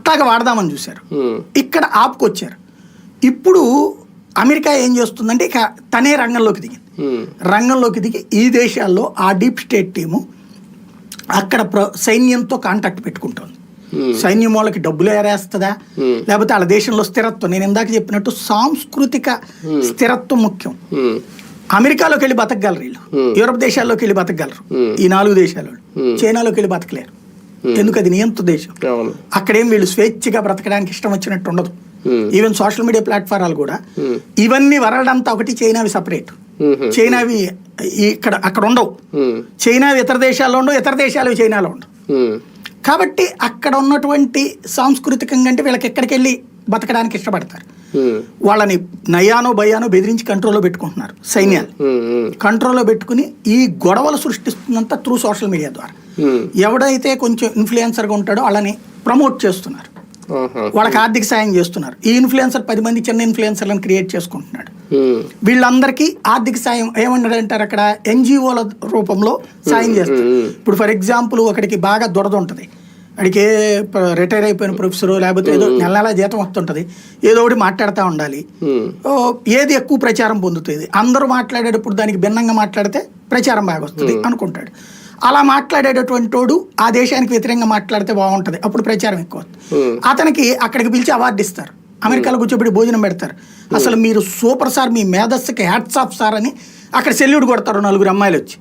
అట్లాగా వాడదామని చూశారు, ఇక్కడ ఆపుకొచ్చారు. ఇప్పుడు అమెరికా ఏం చేస్తుందంటే ఇక తనే రంగంలోకి దిగింది. రంగంలోకి దిగి ఈ దేశాల్లో ఆ డీప్ స్టేట్ టీము అక్కడ సైన్యంతో కాంటాక్ట్ పెట్టుకుంటుంది. సైన్యం వాళ్ళకి డబ్బులు ఏరేస్తుందా, లేకపోతే వాళ్ళ దేశంలో స్థిరత్వం, నేను ఇందాక చెప్పినట్టు సాంస్కృతిక స్థిరత్వం ముఖ్యం. అమెరికాలోకి వెళ్ళి బతకగలరు వీళ్ళు, యూరప్ దేశాల్లోకి వెళ్ళి బతకగలరు ఈ 4 దేశాలు. చైనాలోకి వెళ్ళి బతకలేరు, ఎందుకు అది నియంత్ర దేశం. అక్కడేం వీళ్ళు స్వేచ్ఛగా బ్రతకడానికి ఇష్టం వచ్చినట్టు ఉండదు. ఈవెన్ సోషల్ మీడియా ప్లాట్ఫారాలు కూడా ఇవన్నీ వరల్డ్ అంతా ఒకటి, చైనావి సపరేట్. చైనావి ఇక్కడ అక్కడ ఉండవు, చైనావి ఇతర దేశాల్లో ఉండవు, ఇతర దేశాలు చైనాలో ఉండవు. కాబట్టి అక్కడ ఉన్నటువంటి సాంస్కృతికంగా అంటే వీళ్ళకి ఎక్కడికి వెళ్ళి బతకడానికి ఇష్టపడతారు. వాళ్ళని నయానో భయానో బెదిరించి కంట్రోల్లో పెట్టుకుంటున్నారు సైన్యాలు. కంట్రోల్లో పెట్టుకుని ఈ గొడవలు సృష్టిస్తున్నంత త్రూ సోషల్ మీడియా ద్వారా. ఎవడైతే కొంచెం ఇన్ఫ్లుయెన్సర్గా ఉంటాడో వాళ్ళని ప్రమోట్ చేస్తున్నారు, వాళ్ళకి ఆర్థిక సాయం చేస్తున్నారు. ఈ ఇన్ఫ్లుయెన్సర్ 10 మంది చిన్న ఇన్ఫ్లుయెన్సర్లను క్రియేట్ చేసుకుంటున్నాడు. వీళ్ళందరికీ ఆర్థిక సాయం ఏమన్నాడంటారు, అక్కడ ఎన్జిఓల రూపంలో సాయం చేస్తారు. ఇప్పుడు ఫర్ ఎగ్జాంపుల్ ఒకడికి బాగా దురద ఉంటుంది, అడిగే రిటైర్ అయిపోయిన ప్రొఫెసర్ లేకపోతే ఏదో నెల జీతం వస్తుంటుంది, ఏదో ఒకటి మాట్లాడుతూ ఉండాలి. ఏది ఎక్కువ ప్రచారం పొందుతుంది, అందరూ మాట్లాడేటప్పుడు దానికి భిన్నంగా మాట్లాడితే ప్రచారం బాగా వస్తుంది అనుకుంటాడు. అలా మాట్లాడేటటువంటి వాడు ఆ దేశానికి వ్యతిరేకంగా మాట్లాడితే బాగుంటుంది, అప్పుడు ప్రచారం ఎక్కువ వస్తుంది. అతనికి అక్కడికి పిలిచి అవార్డు ఇస్తారు, అమెరికాలో కూర్చోబెట్టి భోజనం పెడతారు. అసలు మీరు సూపర్ సార్, మీ మేధస్సుకి హ్యాట్స్ ఆఫ్ సార్ అని అక్కడ సెల్యూట్ కొడతారు 4 అమ్మాయిలు వచ్చి.